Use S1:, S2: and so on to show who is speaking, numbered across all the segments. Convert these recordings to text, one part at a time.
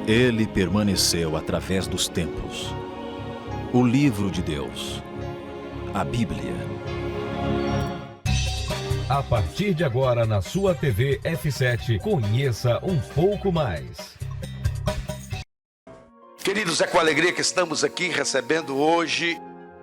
S1: Ele permaneceu através dos tempos. O livro de Deus, a Bíblia.
S2: A partir de agora, na sua TV F7, conheça um pouco mais.
S3: Queridos, é com alegria que estamos aqui recebendo hoje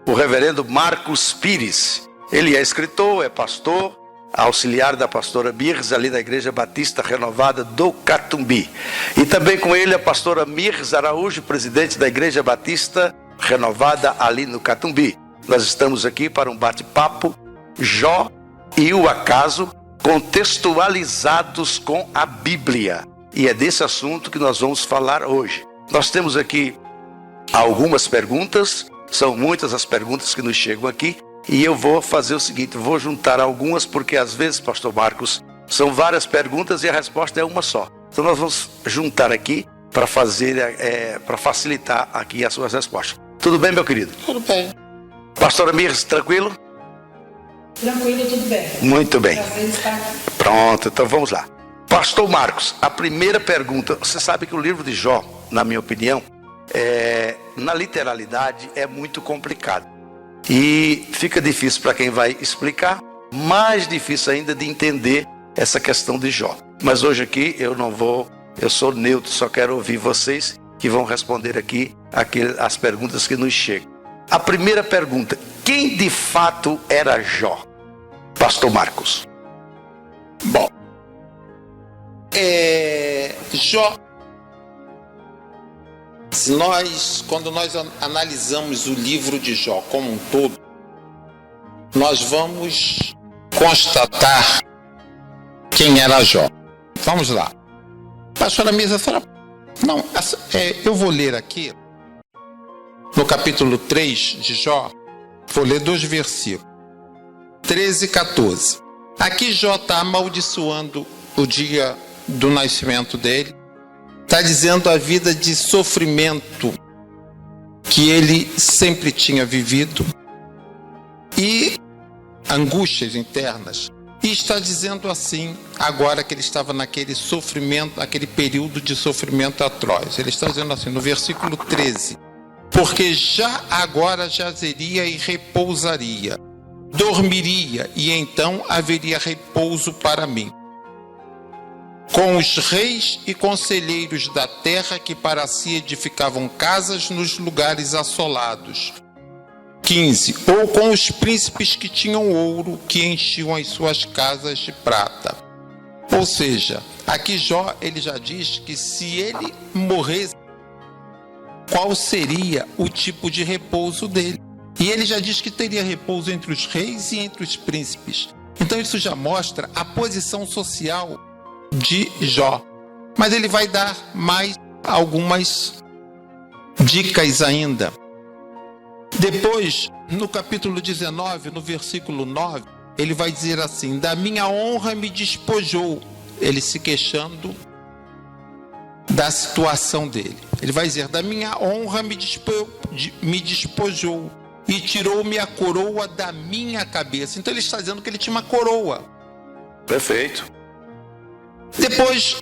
S3: o reverendo Marcos Pires. Ele é escritor, é pastor, auxiliar da pastora Mirza, ali na Igreja Batista Renovada do Catumbi. E também com ele a pastora Mirza Araújo, presidente da Igreja Batista Renovada ali no Catumbi. Nós estamos aqui para um bate-papo, Jó e o acaso, contextualizados com a Bíblia. E é desse assunto que nós vamos falar hoje. Nós temos aqui algumas perguntas, são muitas as perguntas que nos chegam aqui, e eu vou fazer o seguinte, vou juntar algumas, porque às vezes, pastor Marcos, são várias perguntas e a resposta é uma só. Então nós vamos juntar aqui para para facilitar aqui as suas respostas. Tudo bem, meu querido?
S4: Tudo bem.
S3: Pastora Mirza, tranquilo?
S4: Tranquilo, tudo bem.
S3: Muito bem.
S4: Prazer estar aqui.
S3: Pronto, então vamos lá. Pastor Marcos, a primeira pergunta, você sabe que o livro de Jó, na minha opinião, na literalidade é muito complicado. E fica difícil para quem vai explicar, mais difícil ainda de entender essa questão de Jó. Mas hoje aqui eu sou neutro, só quero ouvir vocês que vão responder aqui as perguntas que nos chegam. A primeira pergunta, quem de fato era Jó? Pastor Marcos.
S4: Bom, Jó, quando nós analisamos o livro de Jó como um todo, nós vamos constatar quem era Jó. Vamos lá. Pastora Mirza, eu vou ler aqui, no capítulo 3 de Jó, vou ler 2 versículos, 13 e 14. Aqui Jó está amaldiçoando o dia do nascimento dele, está dizendo a vida de sofrimento que ele sempre tinha vivido e angústias internas. E está dizendo assim, agora que ele estava naquele sofrimento, naquele período de sofrimento atroz. Ele está dizendo assim, no versículo 13, porque já agora jazeria e repousaria, dormiria e então haveria repouso para mim. Com os reis e conselheiros da terra que para si edificavam casas nos lugares assolados. 15. Ou com os príncipes que tinham ouro, que enchiam as suas casas de prata. Ou seja, aqui Jó, ele já diz que se ele morresse, qual seria o tipo de repouso dele? E ele já diz que teria repouso entre os reis e entre os príncipes. Então isso já mostra a posição social de Jó. Mas ele vai dar mais algumas dicas ainda. Depois, no capítulo 19, no versículo 9, ele vai dizer assim, da minha honra me despojou, ele se queixando da situação dele. Ele vai dizer, da minha honra me despojou e tirou-me a coroa da minha cabeça. Então ele está dizendo que ele tinha uma coroa.
S3: Perfeito.
S4: Depois,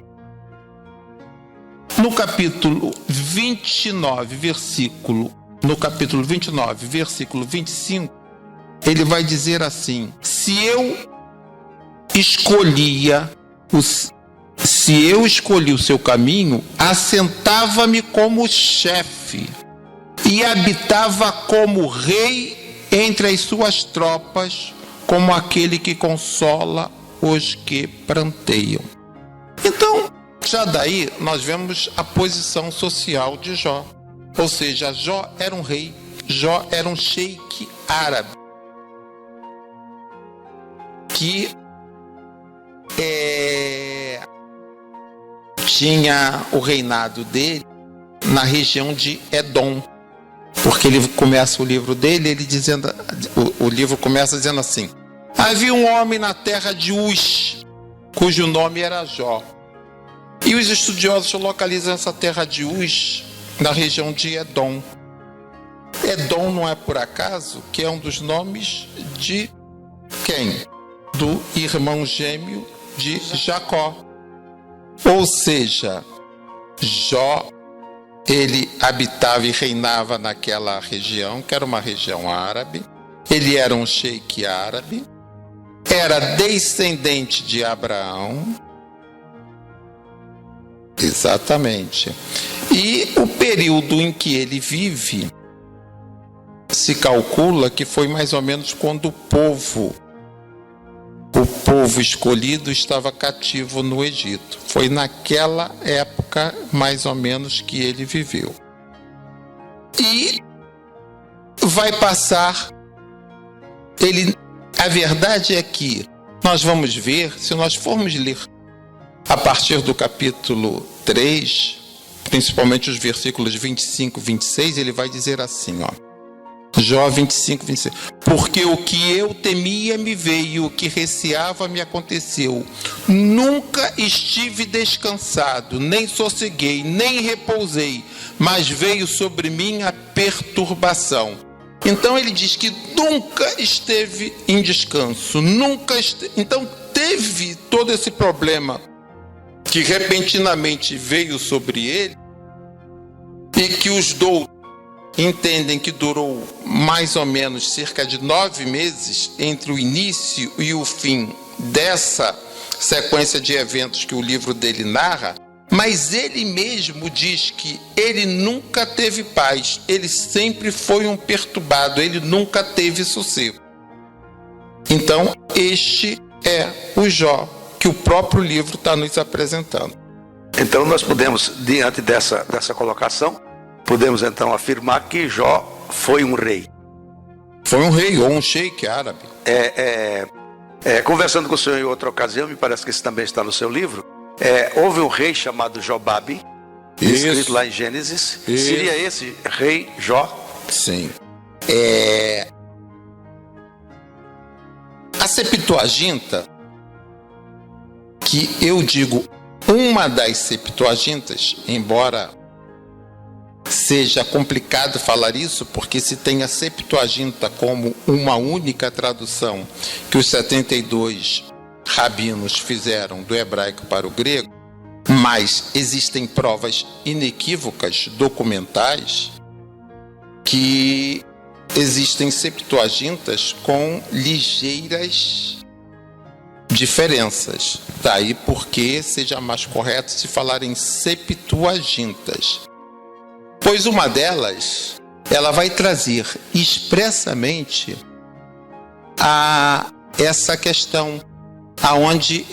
S4: no capítulo 29, no capítulo 29, versículo 25, ele vai dizer assim, se eu escolhi o seu caminho, assentava-me como chefe e habitava como rei entre as suas tropas, como aquele que consola os que pranteiam. Então, já daí nós vemos a posição social de Jó. Ou seja, Jó era um rei, Jó era um sheik árabe, que tinha o reinado dele na região de Edom. Porque ele começa o livro dele, o livro começa dizendo assim, havia um homem na terra de Uz, cujo nome era Jó. E os estudiosos localizam essa terra de Uz na região de Edom. Edom não é por acaso que é um dos nomes de quem? Do irmão gêmeo de Jacó. Ou seja, Jó ele habitava e reinava naquela região, que era uma região árabe. Ele era um sheik árabe, era descendente de Abraão. Exatamente. E o período em que ele vive, se calcula que foi mais ou menos quando o povo escolhido estava cativo no Egito. Foi naquela época, mais ou menos, que ele viveu. E vai passar. A verdade é que nós vamos ver, se nós formos ler a partir do capítulo 3, principalmente os versículos 25 e 26, ele vai dizer assim, ó. Jó 25, 26. Porque o que eu temia me veio, o que receava me aconteceu. Nunca estive descansado, nem sosseguei, nem repousei, mas veio sobre mim a perturbação. Então ele diz que nunca esteve em descanso, então teve todo esse problema que repentinamente veio sobre ele e que os doutores entendem que durou mais ou menos cerca de 9 meses entre o início e o fim dessa sequência de eventos que o livro dele narra, mas ele mesmo diz que ele nunca teve paz, ele sempre foi um perturbado, ele nunca teve sossego. Então, este é o Jó que o próprio livro está nos apresentando.
S3: Então nós podemos, diante dessa colocação, podemos então afirmar que Jó foi um rei.
S4: Foi um rei ou um sheik árabe.
S3: Conversando com o senhor em outra ocasião, me parece que isso também está no seu livro, houve um rei chamado Jobabe, escrito lá em Gênesis. Isso. Seria esse rei Jó?
S4: Sim. A Septuaginta, que eu digo uma das Septuagintas, embora seja complicado falar isso, porque se tem a Septuaginta como uma única tradução que os 72 rabinos fizeram do hebraico para o grego, mas existem provas inequívocas, documentais, que existem Septuagintas com ligeiras diferenças. Daí porque seja mais correto se falar em Septuagintas. Pois uma delas, ela vai trazer expressamente essa questão, aonde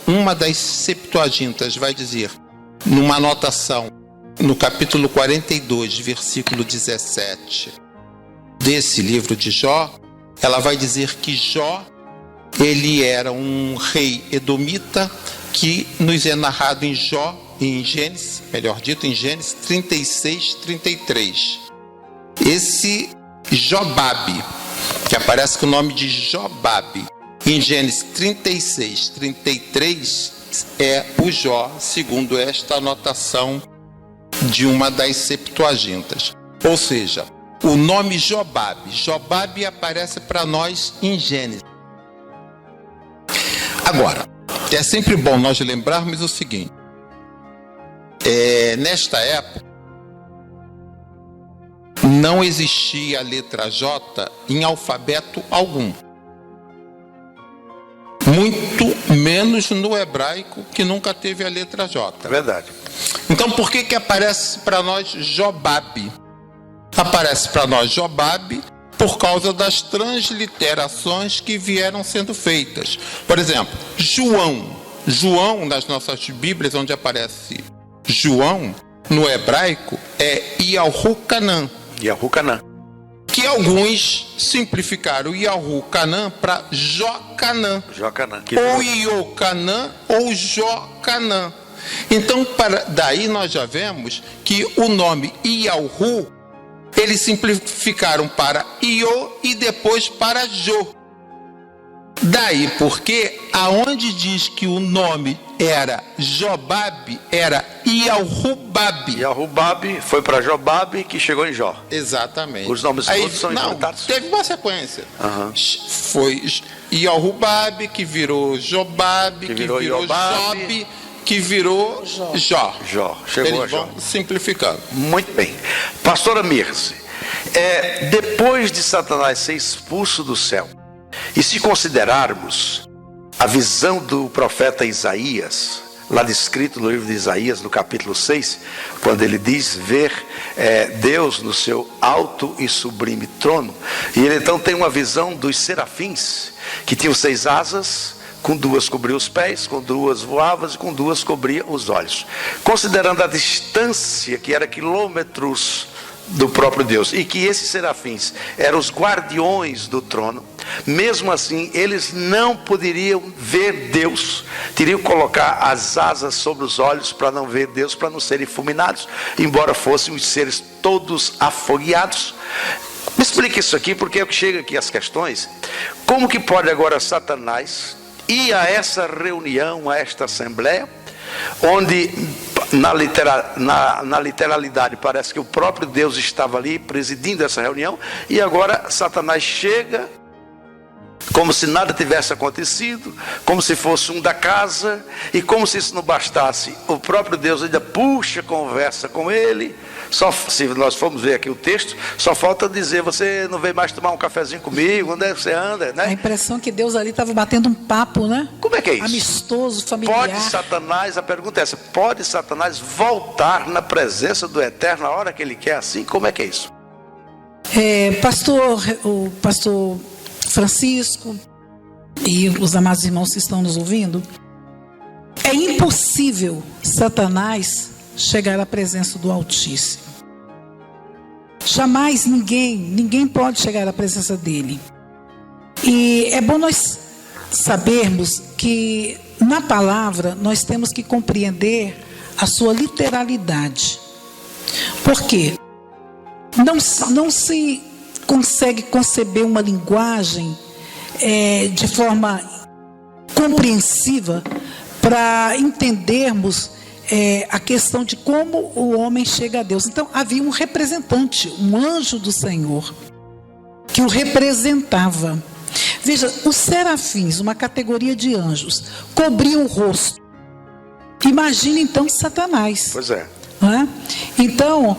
S4: uma das Septuagintas vai dizer, numa anotação, no capítulo 42, versículo 17, desse livro de Jó, ela vai dizer que Jó, ele era um rei edomita, que nos é narrado em Jó, em Gênesis, melhor dito, em Gênesis 36, 33. Esse Jobabe, que aparece com o nome de Jobabe, em Gênesis 36, 33, é o Jó, segundo esta anotação de uma das Septuagintas. Ou seja, o nome Jobabe aparece para nós em Gênesis. Agora, é sempre bom nós lembrarmos o seguinte. Nesta época, não existia a letra J em alfabeto algum. Muito menos no hebraico, que nunca teve a letra J.
S3: É verdade.
S4: Então, por que aparece para nós Jobabe? Aparece para nós Jobabe por causa das transliterações que vieram sendo feitas. Por exemplo, João, nas nossas Bíblias, onde aparece João, no hebraico, é Yahu-Canã. Que alguns simplificaram Yahu-Canã para Jó-Canã. Ou Iocanã ou Jó-Canã. Então, daí nós já vemos que o nome Yahu, eles simplificaram para Iô e depois para Jô. Daí porque aonde diz que o nome era Jobabe, era Yahu-Babe.
S3: Yahu-Babe foi para Jobabe, que chegou em Jó.
S4: Exatamente.
S3: Os nomes todos são implantados?
S4: Teve uma sequência. Foi Yahu-Babe, que virou Jobabe, que virou Jobe, que virou Jó.
S3: Chegou a Jó.
S4: Simplificando.
S3: Muito bem. Pastora Mirce, depois de Satanás ser expulso do céu, e se considerarmos a visão do profeta Isaías, lá descrito no livro de Isaías, no capítulo 6, quando ele diz ver Deus no seu alto e sublime trono, e ele então tem uma visão dos serafins, que tinham 6 asas, com 2 cobria os pés, com 2 voava e com 2 cobria os olhos. Considerando a distância, que era quilômetros do próprio Deus, e que esses serafins eram os guardiões do trono, mesmo assim eles não poderiam ver Deus, teriam que colocar as asas sobre os olhos para não ver Deus, para não serem fulminados, embora fossem os seres todos afogueados. Me explique isso aqui, porque é o que chega aqui as questões. Como que pode agora Satanás ir a essa reunião, a esta assembleia, onde na literalidade parece que o próprio Deus estava ali presidindo essa reunião, e agora Satanás chega como se nada tivesse acontecido, como se fosse um da casa, e como se isso não bastasse, o próprio Deus ainda puxa conversa com ele. Só, se nós formos ver aqui o texto, só falta dizer: você não vem mais tomar um cafezinho comigo, onde é que você anda, né?
S5: A impressão que Deus ali estava batendo um papo, né?
S3: Como é que é isso?
S5: Amistoso, familiar.
S3: Pode Satanás, a pergunta é essa, pode Satanás voltar na presença do Eterno na hora que ele quer assim? Como é que é isso?
S5: O pastor Francisco e os amados irmãos que estão nos ouvindo, é impossível Satanás chegar à presença do Altíssimo. Jamais ninguém pode chegar à presença dele. E é bom nós sabermos que na palavra nós temos que compreender a sua literalidade. Por quê? Não se consegue conceber uma linguagem de forma compreensiva para entendermos a questão de como o homem chega a Deus. Então havia um representante, um anjo do Senhor, que o representava. Veja, os serafins, uma categoria de anjos, cobriam o rosto. Imagine então Satanás.
S3: Pois é.
S5: Né? Então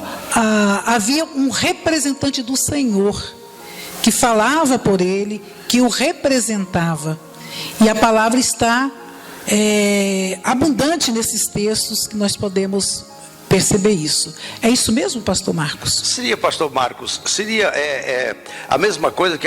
S5: havia um representante do Senhor que falava por ele, que o representava. E a palavra está abundante nesses textos que nós podemos perceber isso. É isso mesmo, pastor Marcos?
S3: Seria, pastor Marcos, seria a mesma coisa que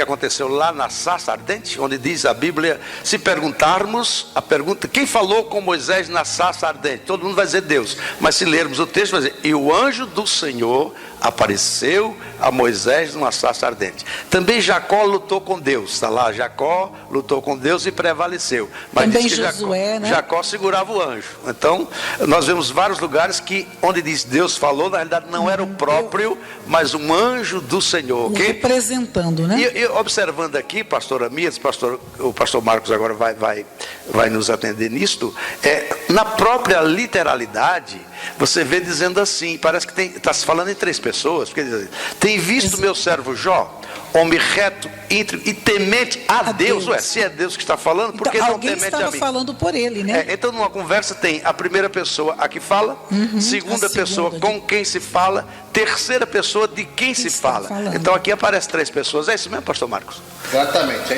S3: aconteceu lá na sarça ardente, onde diz a Bíblia, se perguntarmos, a pergunta, quem falou com Moisés na sarça ardente? Todo mundo vai dizer Deus, mas se lermos o texto vai dizer, e o anjo do Senhor apareceu a Moisés numa sarça ardente. Também Jacó lutou com Deus, está lá, Jacó lutou com Deus e prevaleceu. Mas
S5: também
S3: diz que
S5: Josué,
S3: Jacó segurava o anjo. Então, nós vemos vários lugares onde diz Deus falou, na realidade não era o próprio, mas um anjo do Senhor. Okay?
S5: Representando, né?
S3: E observando aqui, pastora Mia, o pastor Marcos agora vai nos atender nisto, na própria literalidade, você vê dizendo assim, parece que está se falando em 3 pessoas, porque diz assim, tem visto meu servo Jó, homem reto, íntegro e temente a Deus. Ué, se é Deus que está falando, por que
S5: então,
S3: não temente a mim?
S5: Alguém estava falando por ele, né?
S3: Então numa conversa tem a primeira pessoa a que fala, segunda pessoa com quem se fala, terceira pessoa de quem se fala. Então aqui aparece 3 pessoas, é isso mesmo, pastor Marcos?
S4: Exatamente,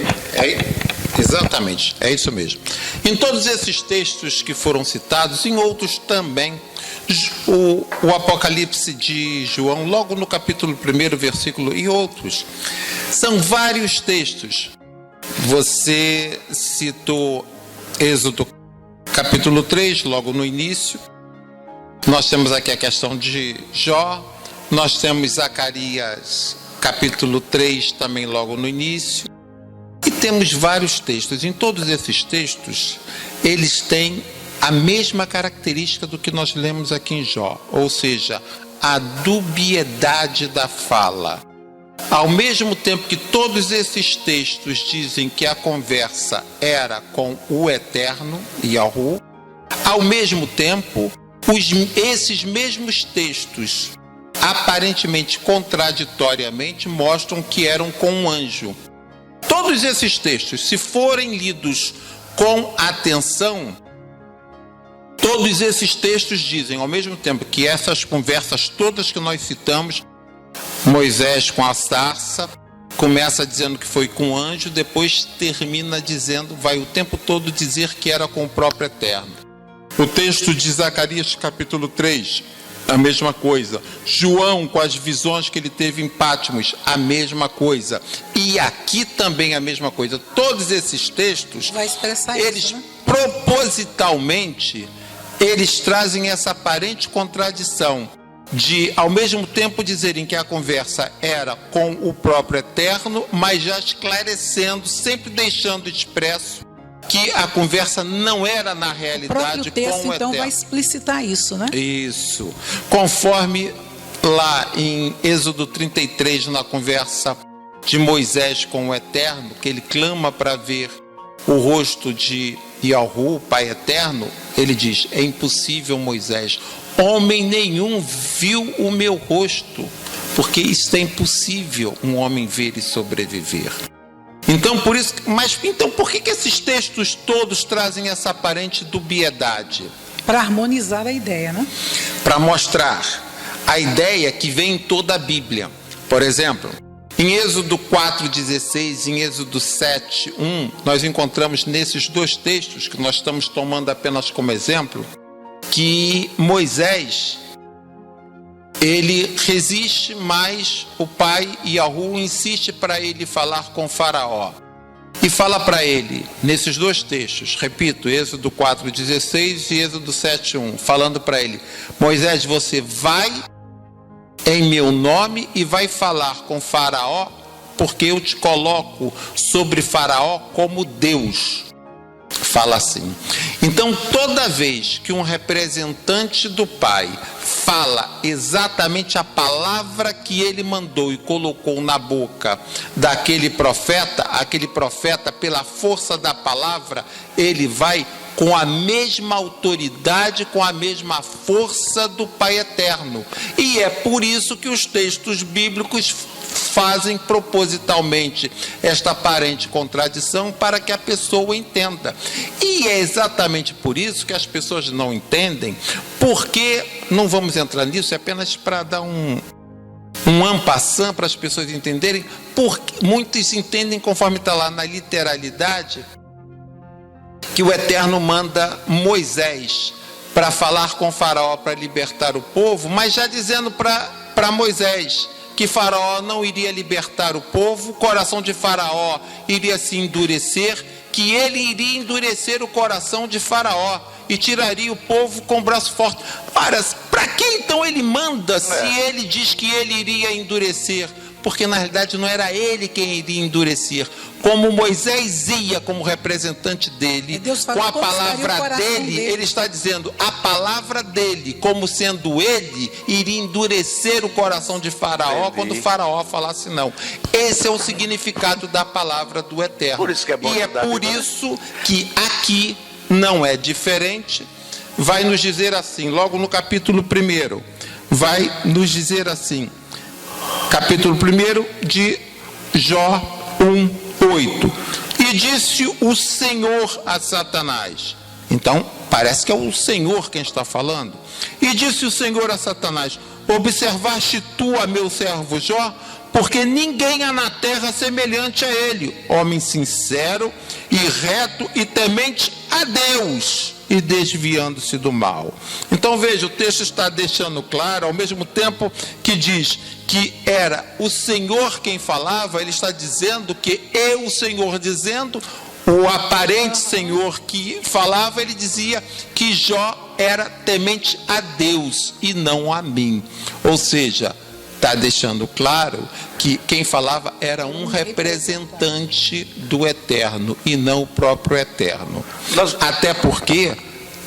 S4: exatamente, é isso mesmo. Em todos esses textos que foram citados, em outros também, o Apocalipse de João, logo no capítulo 1, versículo, e outros, são vários textos. Você citou Êxodo capítulo 3, logo no início. Nós temos aqui a questão de Jó. Nós temos Zacarias capítulo 3, também logo no início. E temos vários textos. Em todos esses textos, eles têm a mesma característica do que nós lemos aqui em Jó, ou seja, a dubiedade da fala. Ao mesmo tempo que todos esses textos dizem que a conversa era com o Eterno, Yahu, ao mesmo tempo, esses mesmos textos, aparentemente contraditoriamente, mostram que eram com um anjo. Todos esses textos, se forem lidos com atenção, Todos esses textos dizem, ao mesmo tempo, que essas conversas todas que nós citamos, Moisés com a sarça, começa dizendo que foi com o anjo, depois termina dizendo, vai o tempo todo dizer que era com o próprio Eterno. O texto de Zacarias capítulo 3, a mesma coisa. João com as visões que ele teve em Patmos, a mesma coisa. E aqui também a mesma coisa. Todos esses textos,
S5: vai expressar
S4: eles
S5: isso, né?
S4: Propositalmente, eles trazem essa aparente contradição de, ao mesmo tempo, dizerem que a conversa era com o próprio Eterno, mas já esclarecendo, sempre deixando expresso que a conversa não era na realidade
S5: o texto,
S4: com o
S5: então,
S4: Eterno.
S5: vai explicitar isso, né?
S4: Isso. Conforme lá em Êxodo 33, na conversa de Moisés com o Eterno, que ele clama para ver o rosto de Yahu, o Pai Eterno, ele diz, é impossível, Moisés, homem nenhum viu o meu rosto, porque isso é impossível um homem ver e sobreviver. Então, por isso, então por que esses textos todos trazem essa aparente dubiedade?
S5: Para harmonizar a ideia, né?
S4: Para mostrar a ideia que vem em toda a Bíblia. Por exemplo, em Êxodo 4,16, em Êxodo 7,1, nós encontramos nesses dois textos, que nós estamos tomando apenas como exemplo, que Moisés, ele resiste, mas o pai Yahu insiste para ele falar com Faraó. E fala para ele, nesses dois textos, repito, Êxodo 4,16 e Êxodo 7,1, falando para ele, Moisés, você vai em meu nome e vai falar com Faraó, porque eu te coloco sobre Faraó como Deus. Fala assim. Então, toda vez que um representante do Pai fala exatamente a palavra que ele mandou e colocou na boca daquele profeta, aquele profeta, pela força da palavra, ele vai com a mesma autoridade, com a mesma força do Pai Eterno. E é por isso que os textos bíblicos fazem propositalmente esta aparente contradição para que a pessoa entenda. E é exatamente por isso que as pessoas não entendem, porque, não vamos entrar nisso, é apenas para dar um en passant para as pessoas entenderem, porque muitos entendem, conforme está lá na literalidade, que o Eterno manda Moisés para falar com Faraó para libertar o povo, mas já dizendo para Moisés que Faraó não iria libertar o povo, o coração de Faraó iria se endurecer, que ele iria endurecer o coração de Faraó e tiraria o povo com o braço forte. Para que então ele manda se ele diz que ele iria endurecer? Porque na realidade não era ele quem iria endurecer. Como Moisés ia como representante dele, com a palavra dele, ele está dizendo, a palavra dele, como sendo ele, iria endurecer o coração de Faraó quando Faraó falasse não. Esse é o significado da palavra do Eterno.
S3: Por isso que é bom,
S4: e é por isso que aqui não é diferente. Vai nos dizer assim, logo no capítulo 1, vai nos dizer assim, capítulo 1 de Jó 1:8. E disse o Senhor a Satanás. Então, parece que é o Senhor quem está falando. E disse o Senhor a Satanás, observaste tu a meu servo Jó? Porque ninguém há na terra semelhante a ele, homem sincero e reto e temente a Deus, e desviando-se do mal. Então veja, o texto está deixando claro, ao mesmo tempo que diz que era o Senhor quem falava, ele está dizendo que eu, o Senhor, dizendo, o aparente Senhor que falava, ele dizia que Jó era temente a Deus e não a mim. Ou seja, está deixando claro que quem falava era um representante do Eterno e não o próprio Eterno. Até porque,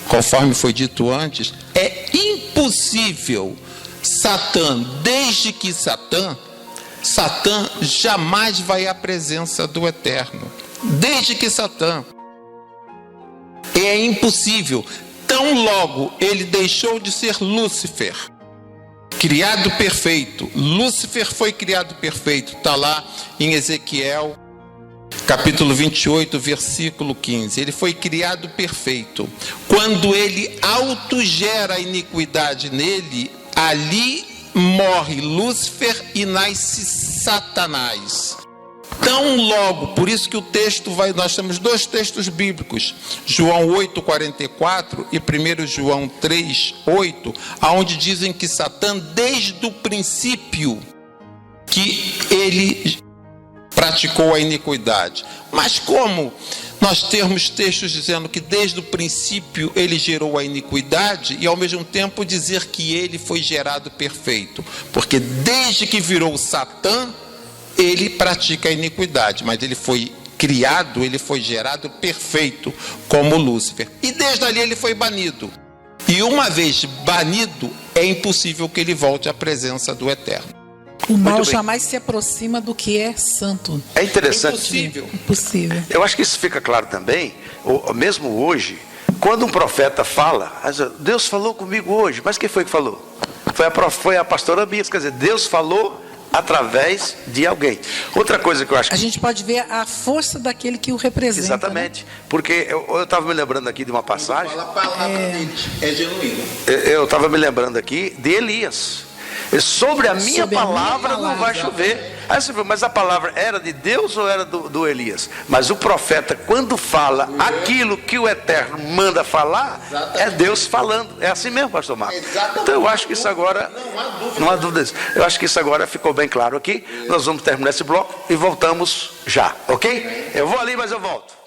S4: conforme foi dito antes, é impossível Satã, desde que Satã jamais vai à presença do Eterno. Desde que Satã. É impossível. Tão logo ele deixou de ser Lúcifer, criado perfeito. Lúcifer foi criado perfeito. Está lá em Ezequiel, capítulo 28, versículo 15. Ele foi criado perfeito. Quando ele autogera a iniquidade nele, ali morre Lúcifer e nasce Satanás. Tão logo, por isso que o texto nós temos dois textos bíblicos, João 8,44 e 1 João 3,8, onde dizem que Satã, desde o princípio, que ele praticou a iniquidade. Mas como nós temos textos dizendo que desde o princípio ele gerou a iniquidade e ao mesmo tempo dizer que ele foi gerado perfeito? Porque desde que virou Satã, ele pratica a iniquidade, mas ele foi criado, ele foi gerado perfeito, como Lúcifer. E desde ali ele foi banido. E uma vez banido, é impossível que ele volte à presença do Eterno.
S5: O mal jamais se aproxima do que é santo.
S3: É interessante.
S5: Impossível.
S3: Eu acho que isso fica claro também, mesmo hoje, quando um profeta fala, Deus falou comigo hoje, mas quem foi que falou? Foi a pastora Bia, quer dizer, Deus falou através de alguém. Outra coisa que eu acho que...
S5: A gente pode ver a força daquele que o representa.
S3: Exatamente. Né? Porque eu estava me lembrando aqui de uma passagem...
S4: A palavra deles é genuína.
S3: Eu estava me lembrando aqui de Elias. Sobre a minha palavra não vai chover. Aí você falou, mas a palavra era de Deus ou era do Elias? Mas o profeta, quando fala aquilo que o Eterno manda falar, é Deus falando. É assim mesmo, pastor Marcos? Então eu acho que isso agora, não há dúvida disso. Eu acho que isso agora ficou bem claro aqui. Nós vamos terminar esse bloco e voltamos já, ok? Eu vou ali, mas eu volto.